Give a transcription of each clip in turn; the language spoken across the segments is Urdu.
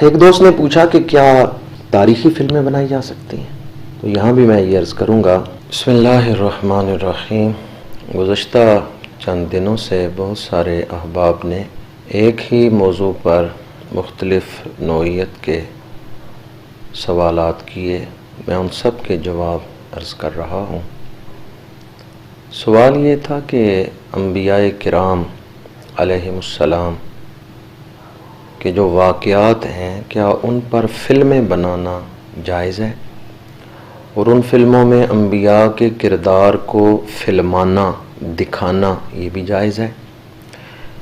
ایک دوست نے پوچھا کہ کیا تاریخی فلمیں بنائی جا سکتی ہیں، تو یہاں بھی میں یہ عرض کروں گا، بسم اللہ الرحمن الرحیم۔ گزشتہ چند دنوں سے بہت سارے احباب نے ایک ہی موضوع پر مختلف نوعیت کے سوالات کیے، میں ان سب کے جواب عرض کر رہا ہوں۔ سوال یہ تھا کہ انبیاء کرام علیہم السلام کے جو واقعات ہیں، کیا ان پر فلمیں بنانا جائز ہے، اور ان فلموں میں انبیاء کے کردار کو فلمانا، دکھانا یہ بھی جائز ہے،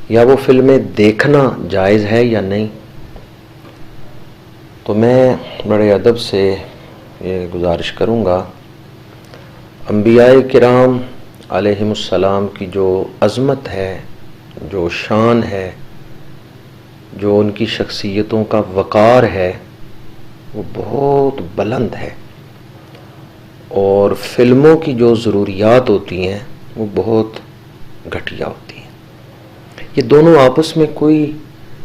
یا وہ فلمیں دیکھنا جائز ہے یا نہیں؟ تو میں بڑے ادب سے یہ گزارش کروں گا، انبیاء کرام علیہم السلام کی جو عظمت ہے، جو شان ہے، جو ان کی شخصیتوں کا وقار ہے، وہ بہت بلند ہے، اور فلموں کی جو ضروریات ہوتی ہیں وہ بہت گھٹیا ہوتی ہیں۔ یہ دونوں آپس میں کوئی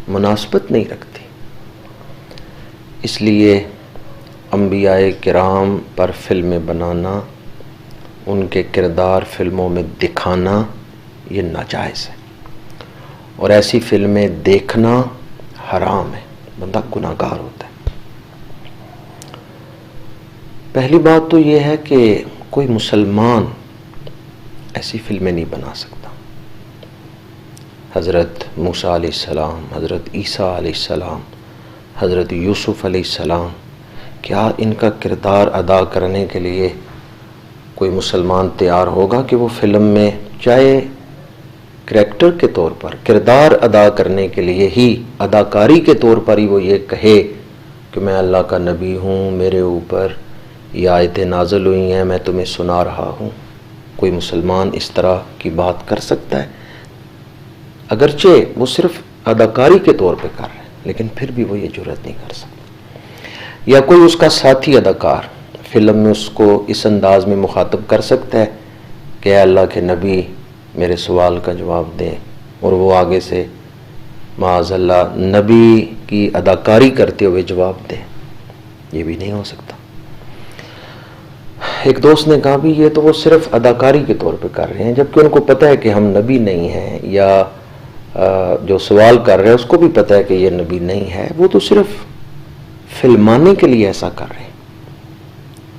مناسبت نہیں رکھتی، اس لیے انبیاء کرام پر فلمیں بنانا، ان کے کردار فلموں میں دکھانا یہ ناجائز ہے، اور ایسی فلمیں دیکھنا حرام ہے، بندہ گناہ گار ہوتا ہے۔ پہلی بات تو یہ ہے کہ کوئی مسلمان ایسی فلمیں نہیں بنا سکتا۔ حضرت موسیٰ علیہ السلام، حضرت عیسیٰ علیہ السلام، حضرت یوسف علیہ السلام، کیا ان کا کردار ادا کرنے کے لیے کوئی مسلمان تیار ہوگا کہ وہ فلم میں چاہے کریکٹر کے طور پر، کردار ادا کرنے کے لیے ہی، اداکاری کے طور پر ہی وہ یہ کہے کہ میں اللہ کا نبی ہوں، میرے اوپر یہ آیتیں نازل ہوئی ہیں، میں تمہیں سنا رہا ہوں؟ کوئی مسلمان اس طرح کی بات کر سکتا ہے؟ اگرچہ وہ صرف اداکاری کے طور پہ کر رہے ہیں، لیکن پھر بھی وہ یہ جرأت نہیں کر سکتا۔ یا کوئی اس کا ساتھی اداکار فلم میں اس کو اس انداز میں مخاطب کر سکتا ہے کہ اے اللہ کے نبی میرے سوال کا جواب دیں، اور وہ آگے سے معاذ اللہ نبی کی اداکاری کرتے ہوئے جواب دیں؟ یہ بھی نہیں ہو سکتا۔ ایک دوست نے کہا بھی یہ تو وہ صرف اداکاری کے طور پہ کر رہے ہیں، جبکہ ان کو پتہ ہے کہ ہم نبی نہیں ہیں، یا جو سوال کر رہے ہیں اس کو بھی پتہ ہے کہ یہ نبی نہیں ہے، وہ تو صرف فلمانے کے لیے ایسا کر رہے ہیں۔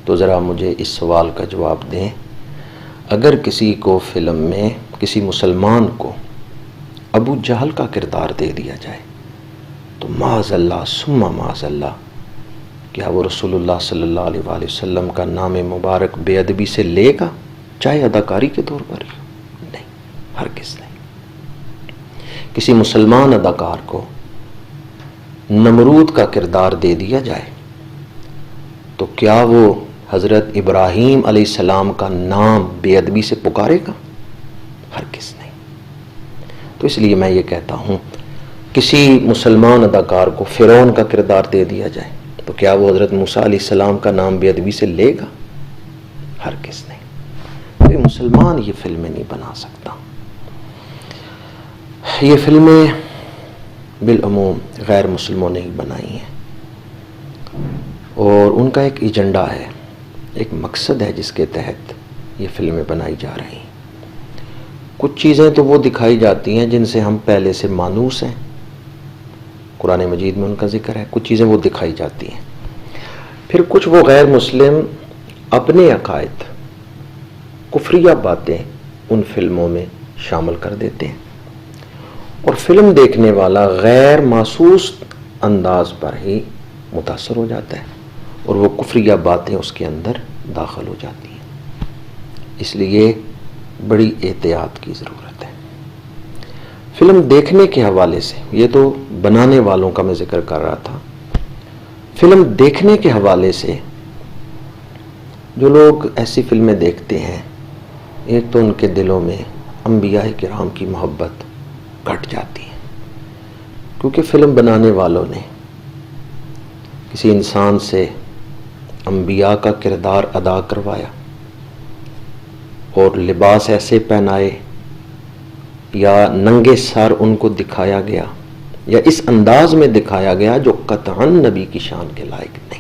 تو ذرا مجھے اس سوال کا جواب دیں، اگر کسی کو فلم میں، کسی مسلمان کو ابو جہل کا کردار دے دیا جائے تو معاذ اللہ ثم معاذ اللہ، کیا وہ رسول اللہ صلی اللہ علیہ وآلہ وسلم کا نام مبارک بے ادبی سے لے گا، چاہے اداکاری کے طور پر ہی؟ نہیں، ہرگز نہیں۔ کسی مسلمان اداکار کو نمرود کا کردار دے دیا جائے تو کیا وہ حضرت ابراہیم علیہ السلام کا نام بے ادبی سے پکارے گا؟ ہرگز نہیں۔ تو اس لیے میں یہ کہتا ہوں، کسی مسلمان اداکار کو فرعون کا کردار دے دیا جائے تو کیا وہ حضرت موسیٰ علیہ السلام کا نام بے ادبی سے لے گا؟ ہرگز نہیں۔ کوئی مسلمان یہ فلمیں نہیں بنا سکتا۔ یہ فلمیں بالعموم غیر مسلموں نے ہی بنائی ہیں، اور ان کا ایک ایجنڈا ہے، ایک مقصد ہے جس کے تحت یہ فلمیں بنائی جا رہی ہیں۔ کچھ چیزیں تو وہ دکھائی جاتی ہیں جن سے ہم پہلے سے مانوس ہیں، قرآن مجید میں ان کا ذکر ہے، کچھ چیزیں وہ دکھائی جاتی ہیں۔ پھر کچھ وہ غیر مسلم اپنے عقائد، کفریہ باتیں ان فلموں میں شامل کر دیتے ہیں، اور فلم دیکھنے والا غیر محسوس انداز پر ہی متاثر ہو جاتا ہے، اور وہ کفریہ باتیں اس کے اندر داخل ہو جاتی ہیں۔ اس لیے بڑی احتیاط کی ضرورت ہے۔ فلم دیکھنے کے حوالے سے، یہ تو بنانے والوں کا میں ذکر کر رہا تھا، فلم دیکھنے کے حوالے سے جو لوگ ایسی فلمیں دیکھتے ہیں، ایک تو ان کے دلوں میں انبیاء کرام کی محبت گھٹ جاتی ہے، کیونکہ فلم بنانے والوں نے کسی انسان سے انبیاء کا کردار ادا کروایا، اور لباس ایسے پہنائے یا ننگے سر ان کو دکھایا گیا یا اس انداز میں دکھایا گیا جو قطعاً نبی کی شان کے لائق نہیں۔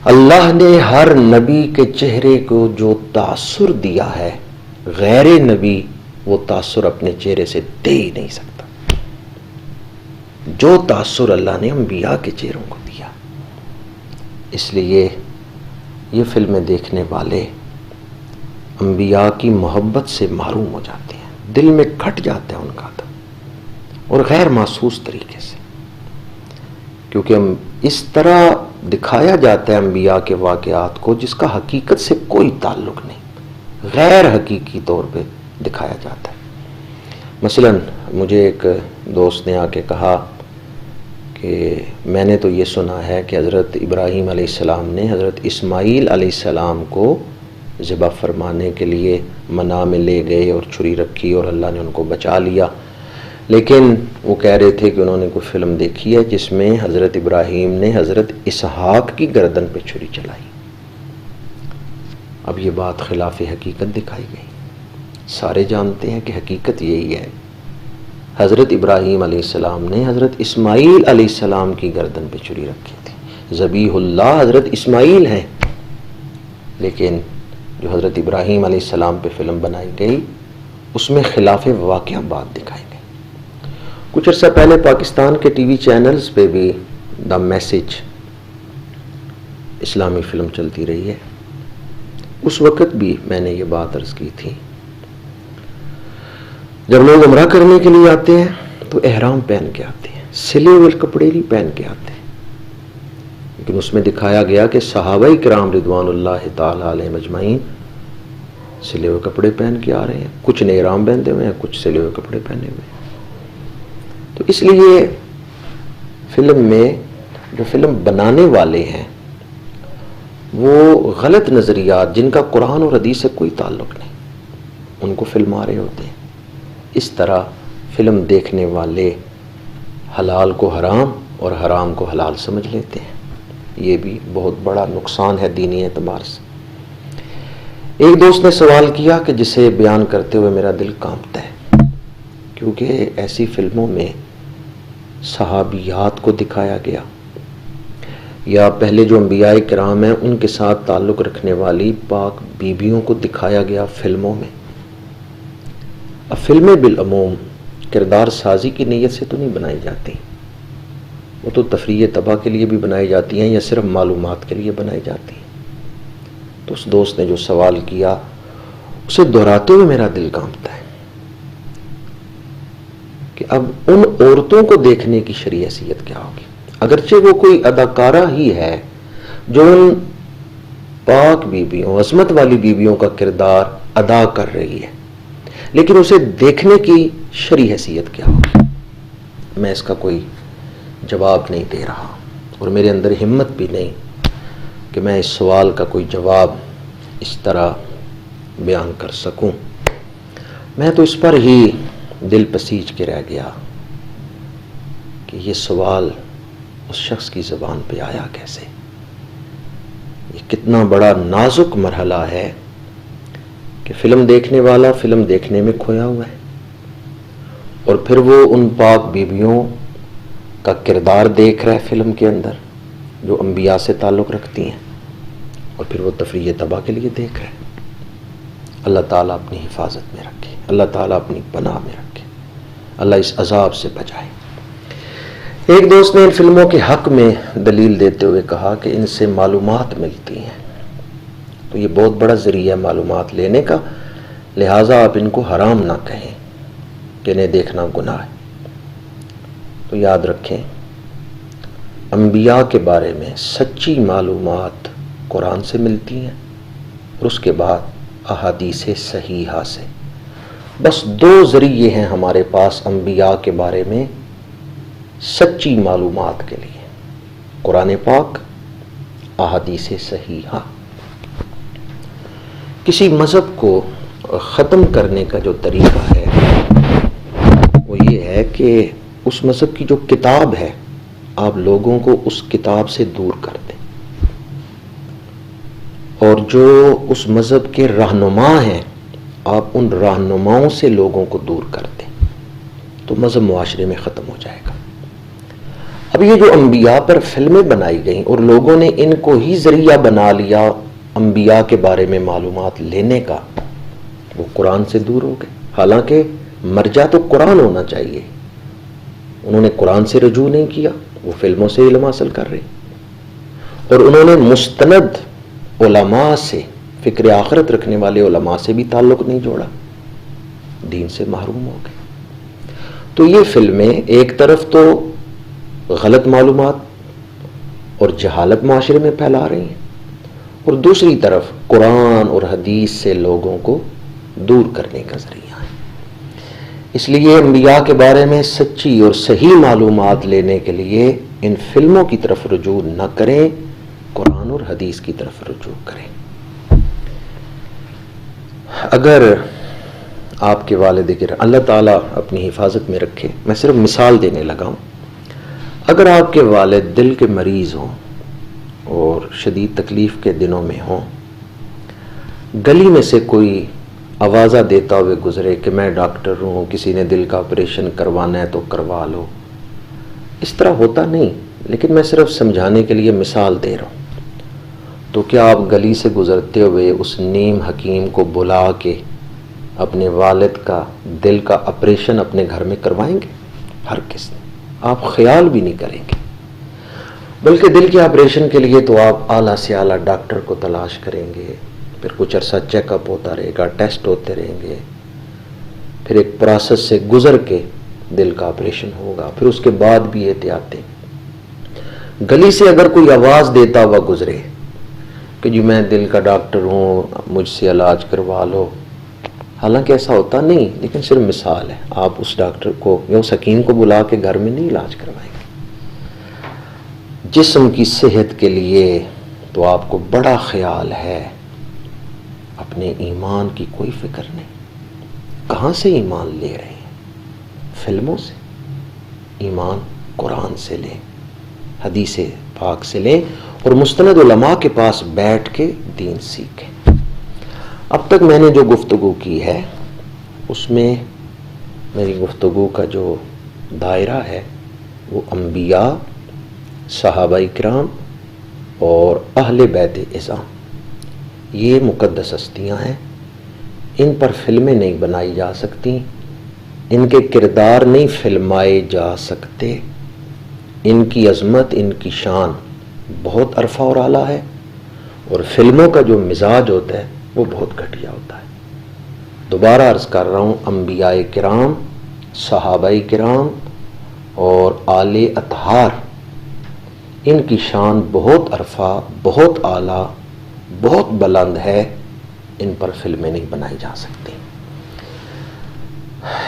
اللہ نے ہر نبی کے چہرے کو جو تاثر دیا ہے، غیر نبی وہ تاثر اپنے چہرے سے دے ہی نہیں سکتا۔ جو تاثر اللہ نے انبیاء کے چہروں کو دیا، اس لیے یہ فلمیں دیکھنے والے انبیاء کی محبت سے محروم ہو جاتے ہیں، دل میں کھٹ جاتا ہے ان کا دم، اور غیر محسوس طریقے سے، کیونکہ ہم اس طرح دکھایا جاتا ہے انبیاء کے واقعات کو جس کا حقیقت سے کوئی تعلق نہیں، غیر حقیقی طور پہ دکھایا جاتا ہے۔ مثلا مجھے ایک دوست نے آ کے کہا کہ میں نے تو یہ سنا ہے کہ حضرت ابراہیم علیہ السلام نے حضرت اسماعیل علیہ السلام کو ذبح فرمانے کے لیے منام میں لے گئے اور چھری رکھی اور اللہ نے ان کو بچا لیا، لیکن وہ کہہ رہے تھے کہ انہوں نے کوئی فلم دیکھی ہے جس میں حضرت ابراہیم نے حضرت اسحاق کی گردن پہ چھری چلائی۔ اب یہ بات خلاف حقیقت دکھائی گئی۔ سارے جانتے ہیں کہ حقیقت یہی ہے، حضرت ابراہیم علیہ السلام نے حضرت اسماعیل علیہ السلام کی گردن پہ چھری رکھی تھی، ذبیح اللہ حضرت اسماعیل ہیں، لیکن جو حضرت ابراہیم علیہ السلام پہ فلم بنائی گئی اس میں خلاف واقعہ بات دکھائی گئی۔ کچھ عرصہ پہلے پاکستان کے ٹی وی چینلز پہ بھی دا میسج اسلامی فلم چلتی رہی ہے، اس وقت بھی میں نے یہ بات عرض کی تھی، جب لوگ عمرہ کرنے کے لیے آتے ہیں تو احرام پہن کے آتے ہیں، سلے ہوئے کپڑے نہیں پہن کے آتے، لیکن اس میں دکھایا گیا کہ صحابہ کرام رضوان اللہ تعالی علیہم اجمعین سلے ہوئے کپڑے پہن کے آ رہے ہیں، کچھ نے احرام پہنتے ہوئے ہیں، کچھ سلے ہوئے کپڑے پہنے ہوئے ہیں۔ تو اس لیے فلم میں جو فلم بنانے والے ہیں وہ غلط نظریات جن کا قرآن اور حدیث سے کوئی تعلق نہیں ان کو فلما رہے ہوتے ہیں۔ اس طرح فلم دیکھنے والے حلال کو حرام اور حرام کو حلال سمجھ لیتے ہیں، یہ بھی بہت بڑا نقصان ہے دینی اعتبار سے۔ ایک دوست نے سوال کیا کہ جسے بیان کرتے ہوئے میرا دل کانپتا ہے، کیونکہ ایسی فلموں میں صحابیات کو دکھایا گیا یا پہلے جو انبیاء کرام ہیں ان کے ساتھ تعلق رکھنے والی پاک بیبیوں کو دکھایا گیا فلموں میں۔ اب فلمیں بالعموم کردار سازی کی نیت سے تو نہیں بنائی جاتی، وہ تو تفریح تباہ کے لیے بھی بنائی جاتی ہیں یا صرف معلومات کے لیے بنائی جاتی ہیں۔ تو اس دوست نے جو سوال کیا اسے دہراتے ہوئے میرا دل کانپتا ہے کہ اب ان عورتوں کو دیکھنے کی شرعی حیثیت کیا ہوگی، اگرچہ وہ کوئی اداکارہ ہی ہے جو ان پاک بیبیوں، عظمت والی بیبیوں کا کردار ادا کر رہی ہے، لیکن اسے دیکھنے کی شرعی حیثیت کیا ہوگی؟ میں اس کا کوئی جواب نہیں دے رہا، اور میرے اندر ہمت بھی نہیں کہ میں اس سوال کا کوئی جواب اس طرح بیان کر سکوں۔ میں تو اس پر ہی دل پسیج کے رہ گیا کہ یہ سوال اس شخص کی زبان پہ آیا کیسے؟ یہ کتنا بڑا نازک مرحلہ ہے کہ فلم دیکھنے والا فلم دیکھنے میں کھویا ہوا ہے، اور پھر وہ ان پاک بیبیوں کا کردار دیکھ رہا ہے فلم کے اندر جو انبیاء سے تعلق رکھتی ہیں، اور پھر وہ تفریح تباہ کے لیے دیکھ رہے ہیں۔ اللہ تعالیٰ اپنی حفاظت میں رکھے، اللہ تعالیٰ اپنی پناہ میں رکھے، اللہ اس عذاب سے بچائے۔ ایک دوست نے ان فلموں کے حق میں دلیل دیتے ہوئے کہا کہ ان سے معلومات ملتی ہیں، تو یہ بہت بڑا ذریعہ ہے معلومات لینے کا، لہٰذا آپ ان کو حرام نہ کہیں کہ انہیں دیکھنا گناہ ہے۔ تو یاد رکھیں، انبیاء کے بارے میں سچی معلومات قرآن سے ملتی ہیں اور اس کے بعد احادیث صحیحہ سے۔ بس دو ذریعے ہیں ہمارے پاس انبیاء کے بارے میں سچی معلومات کے لیے، قرآن پاک، احادیث صحیحہ۔ کسی مذہب کو ختم کرنے کا جو طریقہ ہے وہ یہ ہے کہ اس مذہب کی جو کتاب ہے آپ لوگوں کو اس کتاب سے دور کر دیں، اور جو اس مذہب کے رہنما ہیں آپ ان رہنماؤں سے لوگوں کو دور کر دیں۔ تو مذہب معاشرے میں ختم ہو جائے گا۔ اب یہ جو انبیاء پر فلمیں بنائی گئیں اور لوگوں نے ان کو ہی ذریعہ بنا لیا انبیاء کے بارے میں معلومات لینے کا، وہ قرآن سے دور ہو گئے۔ حالانکہ مرجع تو قرآن ہونا چاہیے، انہوں نے قرآن سے رجوع نہیں کیا، وہ فلموں سے علم حاصل کر رہے، اور انہوں نے مستند علماء سے، فکر آخرت رکھنے والے علماء سے بھی تعلق نہیں جوڑا، دین سے محروم ہو گئے۔ تو یہ فلمیں ایک طرف تو غلط معلومات اور جہالت معاشرے میں پھیلا رہی ہیں، اور دوسری طرف قرآن اور حدیث سے لوگوں کو دور کرنے کا ذریعہ ہے۔ اس لیے انبیاء کے بارے میں سچی اور صحیح معلومات لینے کے لیے ان فلموں کی طرف رجوع نہ کریں، قرآن اور حدیث کی طرف رجوع کریں۔ اگر آپ کے والد گرامی، اللہ تعالیٰ اپنی حفاظت میں رکھے، میں صرف مثال دینے لگا ہوں، اگر آپ کے والد دل کے مریض ہوں اور شدید تکلیف کے دنوں میں ہوں، گلی میں سے کوئی آوازہ دیتا ہوئے گزرے کہ میں ڈاکٹر ہوں، کسی نے دل کا آپریشن کروانا ہے تو کروا لو، اس طرح ہوتا نہیں، لیکن میں صرف سمجھانے کے لیے مثال دے رہا ہوں، تو کیا آپ گلی سے گزرتے ہوئے اس نیم حکیم کو بلا کے اپنے والد کا دل کا آپریشن اپنے گھر میں کروائیں گے؟ ہرگز نہیں، آپ خیال بھی نہیں کریں گے۔ بلکہ دل کے آپریشن کے لیے تو آپ اعلیٰ سے اعلیٰ ڈاکٹر کو تلاش کریں گے، پھر کچھ عرصہ چیک اپ ہوتا رہے گا، ٹیسٹ ہوتے رہیں گے، پھر ایک پروسیس سے گزر کے دل کا آپریشن ہوگا، پھر اس کے بعد بھی احتیاطیں۔ گلی سے اگر کوئی آواز دیتا ہوا گزرے کہ جی میں دل کا ڈاکٹر ہوں، مجھ سے علاج کروا لو، حالانکہ ایسا ہوتا نہیں، لیکن صرف مثال ہے، آپ اس ڈاکٹر کو یا اس حکیم کو بلا کے گھر میں نہیں علاج کروائیں گے۔ جسم کی صحت کے لیے تو آپ کو بڑا خیال ہے، اپنے ایمان کی کوئی فکر نہیں۔ کہاں سے ایمان لے رہے ہیں؟ فلموں سے؟ ایمان قرآن سے لیں، حدیث پاک سے لیں، اور مستند علماء کے پاس بیٹھ کے دین سیکھیں۔ اب تک میں نے جو گفتگو کی ہے، اس میں میری گفتگو کا جو دائرہ ہے وہ انبیاء، صحابہ کرام اور اہل بیت اعظام، یہ مقدس ہستیاں ہیں، ان پر فلمیں نہیں بنائی جا سکتی، ان کے کردار نہیں فلمائے جا سکتے، ان کی عظمت، ان کی شان بہت عرفہ اور اعلیٰ ہے، اور فلموں کا جو مزاج ہوتا ہے وہ بہت گھٹیا ہوتا ہے۔ دوبارہ عرض کر رہا ہوں، انبیاء کرام، صحابہ کرام اور آل اطہار، ان کی شان بہت عرفہ، بہت اعلیٰ، بہت بلند ہے، ان پر فلمیں نہیں بنائی جا سکتی۔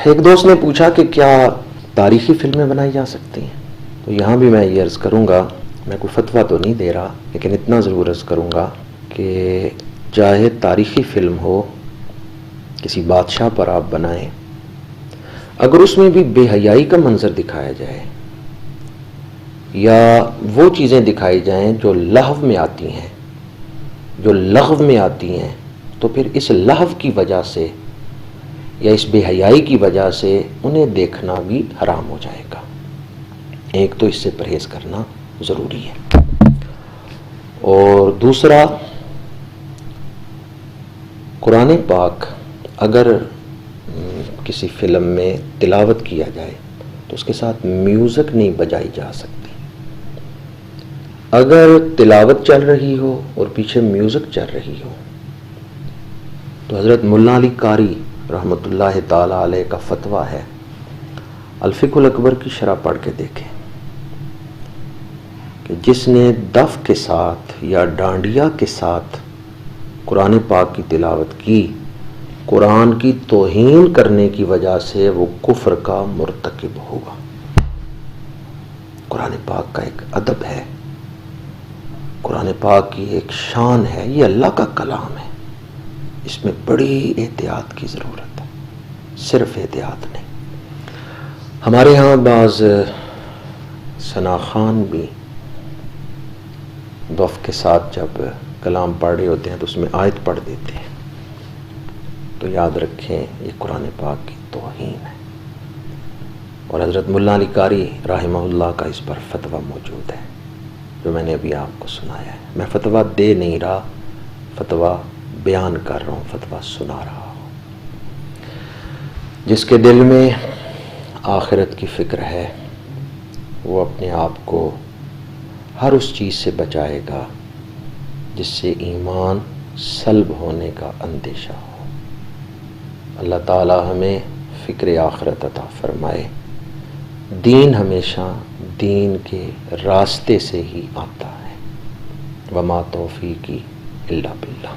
ایک دوست نے پوچھا کہ کیا تاریخی فلمیں بنائی جا سکتی ہیں؟ تو یہاں بھی میں یہ عرض کروں گا، میں کوئی فتویٰ تو نہیں دے رہا، لیکن اتنا ضرور عرض کروں گا کہ چاہے تاریخی فلم ہو، کسی بادشاہ پر آپ بنائیں، اگر اس میں بھی بے حیائی کا منظر دکھایا جائے یا وہ چیزیں دکھائی جائیں جو لہو میں آتی ہیں، جو لغو میں آتی ہیں، تو پھر اس لہو کی وجہ سے یا اس بے حیائی کی وجہ سے انہیں دیکھنا بھی حرام ہو جائے گا۔ ایک تو اس سے پرہیز کرنا ضروری ہے، اور دوسرا، قرآن پاک اگر کسی فلم میں تلاوت کیا جائے تو اس کے ساتھ میوزک نہیں بجائی جا سکتی۔ اگر تلاوت چل رہی ہو اور پیچھے میوزک چل رہی ہو تو حضرت مولانا علی قاری رحمۃ اللہ تعالی علیہ کا فتویٰ ہے، الفقہ الاکبر کی شرح پڑھ کے دیکھیں کہ جس نے دف کے ساتھ یا ڈانڈیا کے ساتھ قرآن پاک کی تلاوت کی، قرآن کی توہین کرنے کی وجہ سے وہ کفر کا مرتکب ہوا۔ قرآن پاک کا ایک ادب ہے، قرآن پاک کی ایک شان ہے، یہ اللہ کا کلام ہے، اس میں بڑی احتیاط کی ضرورت ہے، صرف احتیاط نہیں۔ ہمارے ہاں بعض ثناخوان بھی دف کے ساتھ جب کلام پڑھ رہے ہوتے ہیں تو اس میں آیت پڑھ دیتے ہیں، تو یاد رکھیں یہ قرآن پاک کی توہین ہے۔ اور حضرت ملا علی قاری رحمہ اللہ کا اس پر فتویٰ موجود ہے جو میں نے ابھی آپ کو سنایا ہے. میں فتویٰ دے نہیں رہا، فتویٰ بیان کر رہا ہوں، فتویٰ سنا رہا ہوں. جس کے دل میں آخرت کی فکر ہے وہ اپنے آپ کو ہر اس چیز سے بچائے گا جس سے ایمان سلب ہونے کا اندیشہ ہو. اللہ تعالی ہمیں فکر آخرت عطا فرمائے. دین ہمیشہ دین کے راستے سے ہی آتا ہے. وما توفیقی الا باللہ.